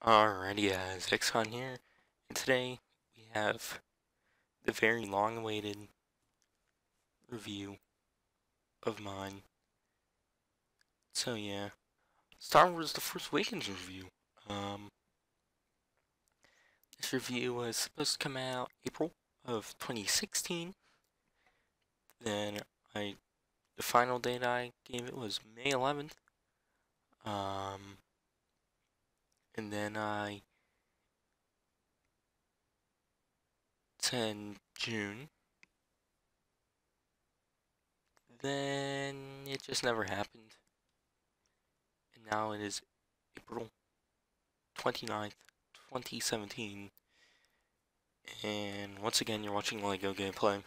Alrighty, Zexon here, and today we have the very long-awaited review of mine. So yeah, Star Wars: The Force Awakens review. Um, this review was supposed to come out April of 2016. Then the final date I gave it was May 11th. Um, and then I said June. Then it just never happened. And now it is April 29th, 2017. And once again, you're watching Lego gameplay.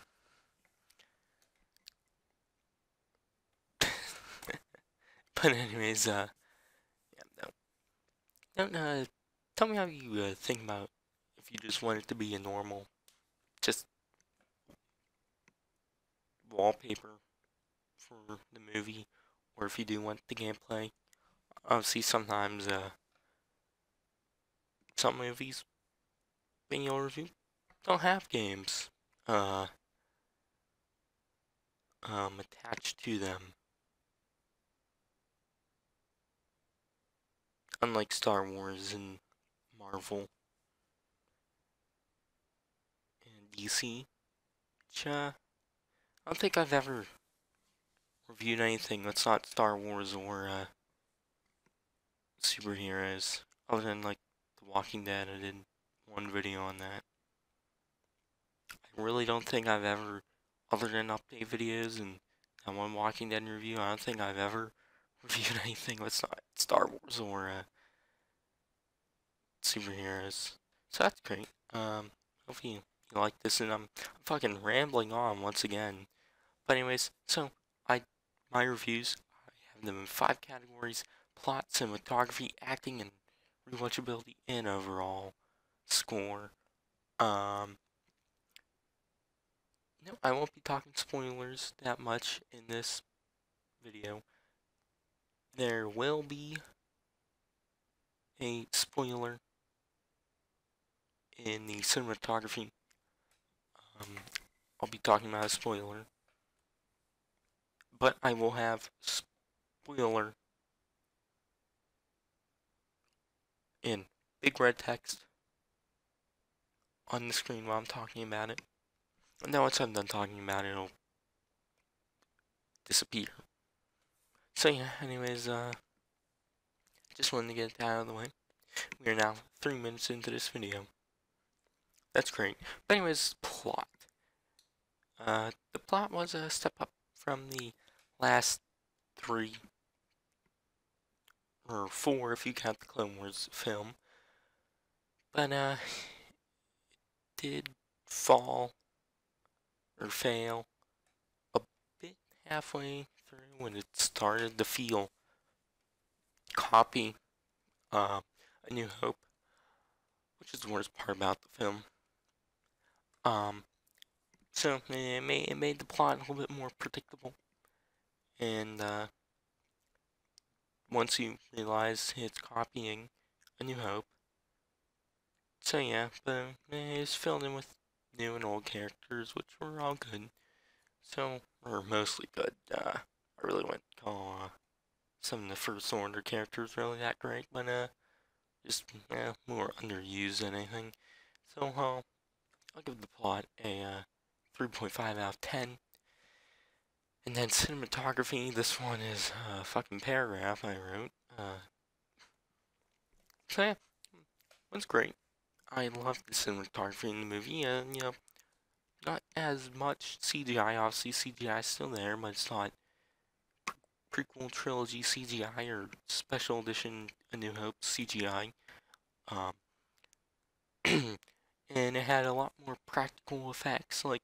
But anyways, yeah, no, tell me how you think about if you just want it to be a normal, just wallpaper for the movie, or if you do want the gameplay. Obviously, sometimes some movies being you'll review don't have games uh attached to them, unlike Star Wars and Marvel and DC. Which, I don't think I've ever reviewed anything that's not Star Wars or superheroes, other than like The Walking Dead. I did one video on that. I really don't think I've ever, other than update videos and that one Walking Dead review, I don't think I've ever reviewed anything that's not Star Wars or superheroes. So that's great. Hopefully you like this, and I'm fucking rambling on once again. But anyways, so I my reviews, I have them in 5 categories: plot, cinematography, acting, and rewatchability, and overall score. Um, no, I won't be talking spoilers that much in this video. There will be a spoiler in the cinematography. Um, I'll be talking about a spoiler, but I will have spoiler in big red text on the screen while I'm talking about it. And now once I'm done talking about it, it'll disappear. So yeah, anyways, just wanted to get that out of the way. We are now 3 minutes into this video. That's great. But anyways, plot. The plot was a step up from the last 3, or 4 if you count the Clone Wars film. But, did fall, or fail, a bit halfway through when it started to feel copy, A New Hope, which is the worst part about the film. So it made the plot a little bit more predictable, and once you realize it's copying A New Hope, so yeah, but it's filled in with new and old characters, which were all good. So, or mostly good. I really wouldn't call some of the First Order characters really that great, but just more underused than anything. So I'll give the plot a 3.5 out of 10. And then cinematography, this one is a fucking paragraph I wrote. So yeah, one's great. I love the cinematography in the movie, and not as much CGI. Obviously, CGI is still there, but it's not prequel trilogy CGI or special edition A New Hope CGI. Um, and it had a lot more practical effects, like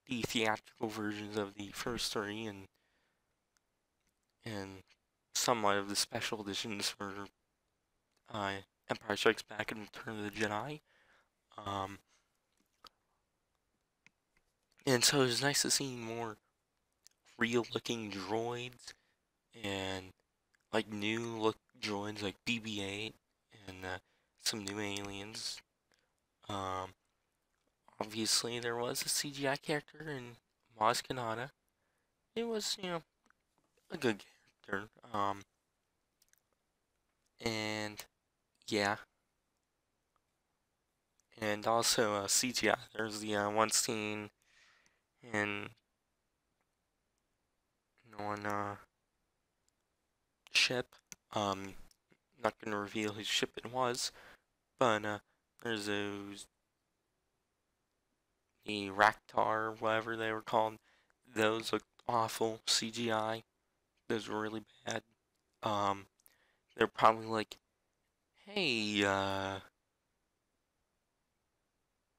the theatrical versions of the first 3, and somewhat of the special editions for Empire Strikes Back and Return of the Jedi. And so it was nice to see more real-looking droids and like new look droids like BB-8 and some new aliens. Um, Obviously, there was a CGI character in Maz Kanata. It was, a good character. And yeah, and also CGI. There's the one scene in on ship. Not gonna reveal whose ship it was, but there's those the Raktar, whatever they were called. Those look awful CGI. Those were really bad. Um, they're probably like, hey,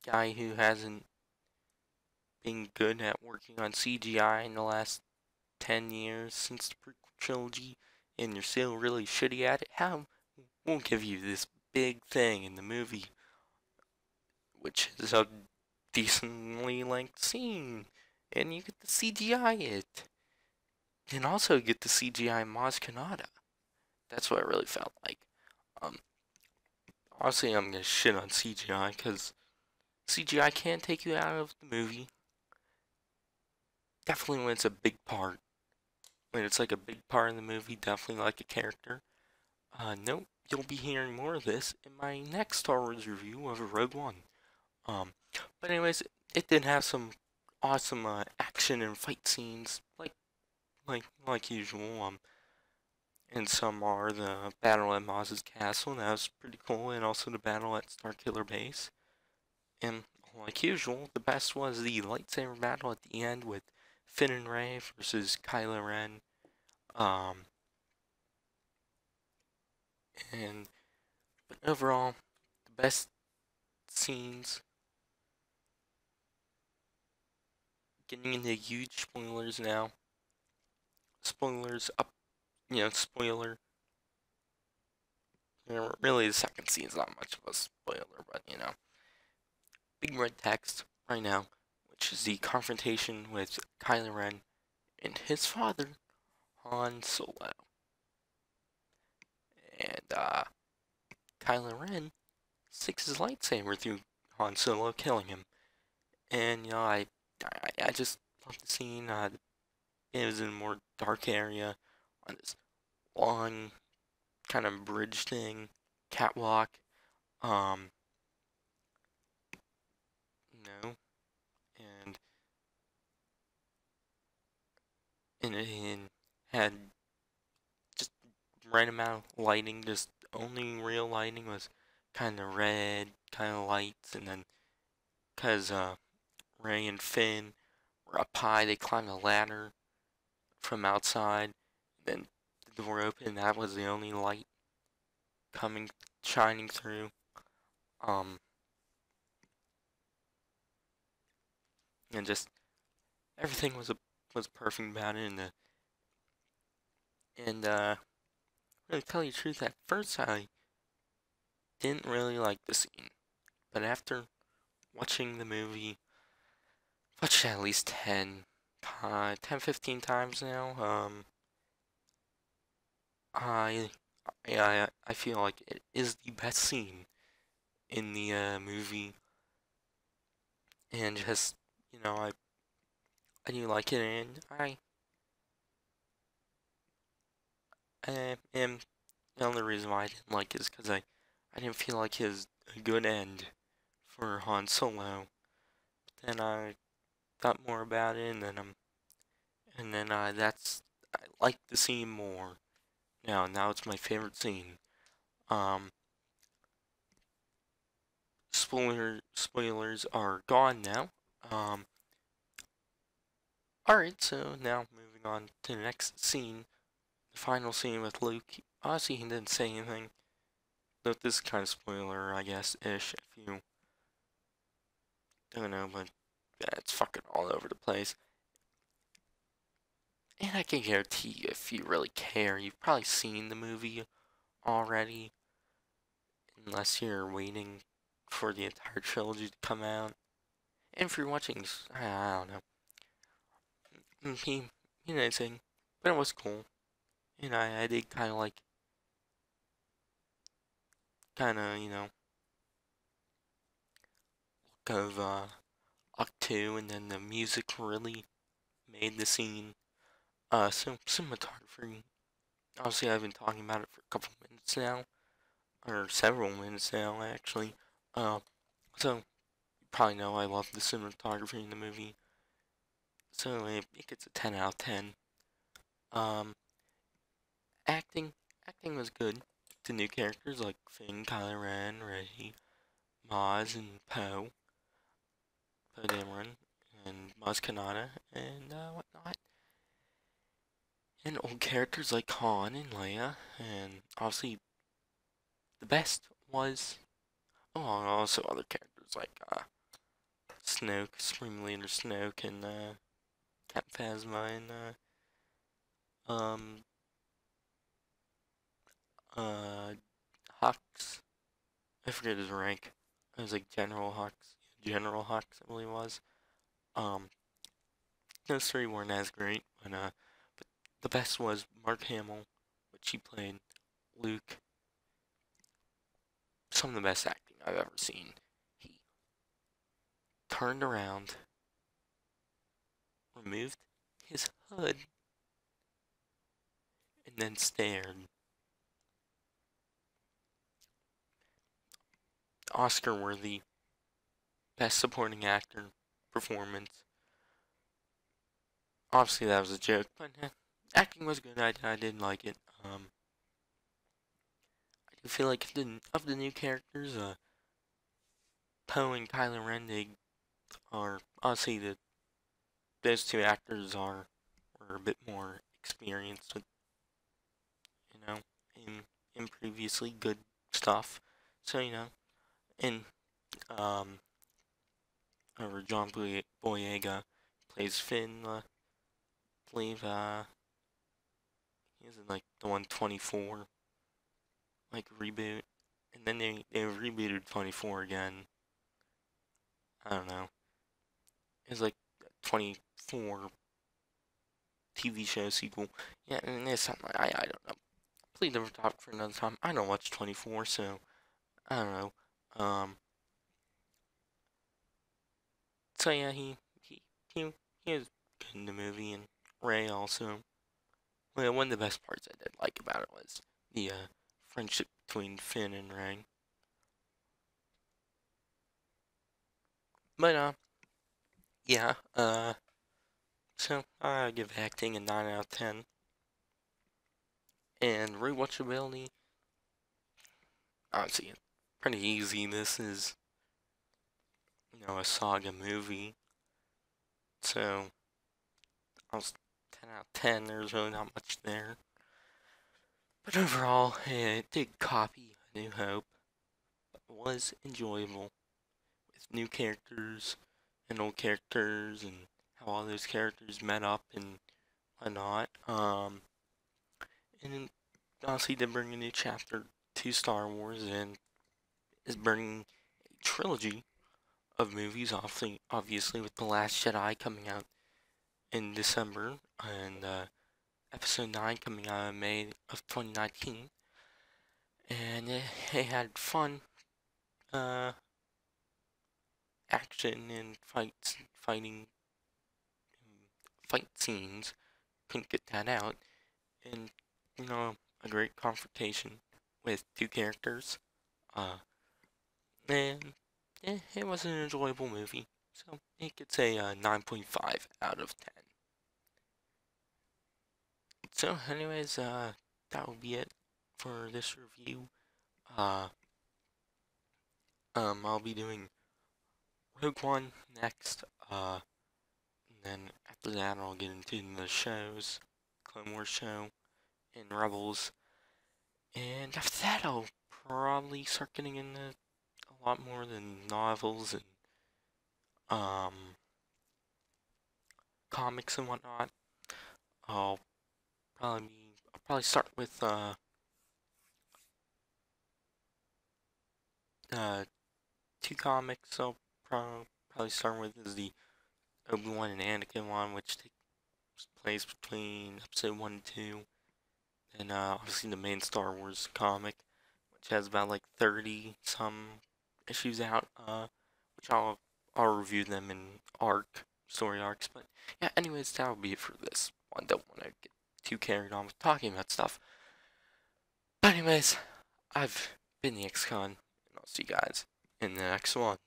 guy who hasn't been good at working on CGI in the last 10 years since the prequel trilogy, and you're still really shitty at it. How we'll give you this big thing in the movie, which is a decently length scene, and you get to CGI it, and also get to CGI Maz Kanata. That's what it really felt like. Um, Honestly, I'm gonna shit on CGI because CGI can take you out of the movie. Definitely when it's a big part. When it's like a big part in the movie, definitely like a character. Nope, you'll be hearing more of this in my next Star Wars review of Rogue One. Um, but anyways, it did have some awesome action and fight scenes, like usual. And some are the battle at Maz's castle, and that was pretty cool, and also the battle at Starkiller Base. And like usual, the best was the lightsaber battle at the end with Finn and Rey versus Kylo Ren. Um, and but overall, the best scenes. Getting into huge spoilers now. Spoilers up, spoiler. Really, the second scene's not much of a spoiler, but big red text right now, which is the confrontation with Kylo Ren and his father, Han Solo. And Kylo Ren sticks his lightsaber through Han Solo, killing him. And I just love the scene. It was in a more dark area on this long kind of bridge thing, catwalk. Um, no, and it had just right amount of lighting. Just only real lighting was kind of red, kind of lights, and then because Ray and Finn were up high, they climbed a ladder from outside. Then the door opened. That was the only light coming, shining through. Um, and just everything was perfect about it. And really tell you the truth, at first I didn't really like the scene, but after watching the movie, watched it at least 15 times now. I, I feel like it is the best scene in the movie, and just I do like it, and am the only reason why I didn't like it is because I didn't feel like his a good end for Han Solo. Then I thought more about it, and then I like the scene more. Now it's my favorite scene. Um, spoilers are gone now. Um, all right, so now moving on to the next scene, the final scene with Luke. Honestly, he didn't say anything. Though this is kind of spoiler, I guess, ish. If you don't know, but yeah, it's fucking all over the place. And I can guarantee you, if you really care, you've probably seen the movie already, unless you're waiting for the entire trilogy to come out. And if you're watching, I don't know, he didn't sing, but it was cool. And I did kind kind of, look of Act 2, and then the music really made the scene. So cinematography. Obviously, I've been talking about it for a couple minutes now, or several minutes now, actually. Um, so you probably know I love the cinematography in the movie. So it gets a 10 out of 10. Um, acting, acting was good. The new characters like Finn, Kylo Ren, Rey, Maz, and Poe Dameron, and Maz Kanata, and whatnot. And old characters like Han and Leia, and obviously the best was, also other characters like Snoke, Supreme Leader Snoke, and Captain Phasma, and um uh Hux. I forget his rank. It was like General Hux. General Hux, I believe it was. Um, those three weren't as great, but the best was Mark Hamill, which he played Luke. Some of the best acting I've ever seen. He turned around, removed his hood, and then stared. Oscar worthy, best supporting actor performance. Obviously, that was a joke, but acting was good. I did like it. I do feel like of the new characters, Poe and Kylo Ren, they are honestly those two actors were a bit more experienced with, you know, in previously good stuff. So and um, or John Boyega plays Finn. I believe he was in like the 124 like reboot, and then they rebooted 24 again. I don't know. It's like 24 TV show sequel. Yeah, and it's something I don't know. Please never talk for another time. I don't watch 24, so I don't know. Um, so yeah, he, he was good in the movie, and Ray also. Well, one of the best parts I did like about it was the friendship between Finn and Ray. But yeah, so I give acting a 9 out of 10, and rewatchability. Honestly, it's pretty easy. This is a saga movie, so I was 10 out of 10. There's really not much there. But overall, it did copy A New Hope, but was enjoyable with new characters and old characters and how all those characters met up and whatnot. And honestly, did bring a new chapter to Star Wars and is bringing a trilogy of movies, obviously with The Last Jedi coming out in December and Episode 9 coming out in May of 2019. And it had fun uh, action and fight scenes. Couldn't get that out, and a great confrontation with two characters. Uh, and it was an enjoyable movie, so it gets a 9.5 out of 10. So, anyways, that will be it for this review. Uh, I'll be doing Rogue One next. And then after that, I'll get into the shows, Clone Wars show, and Rebels. And after that, I'll probably start getting into a lot more than novels and um comics and whatnot. I'll I'll probably start with uh two comics. I'll probably start with is the Obi-Wan and Anakin one, which takes place between episode 1 and 2, and obviously the main Star Wars comic, which has about like 30 some issues out, which I'll review them in story arcs. But yeah, anyways, that'll be it for this one. Don't want to get too carried on with talking about stuff. But anyways, I've been the XCon, and I'll see you guys in the next one.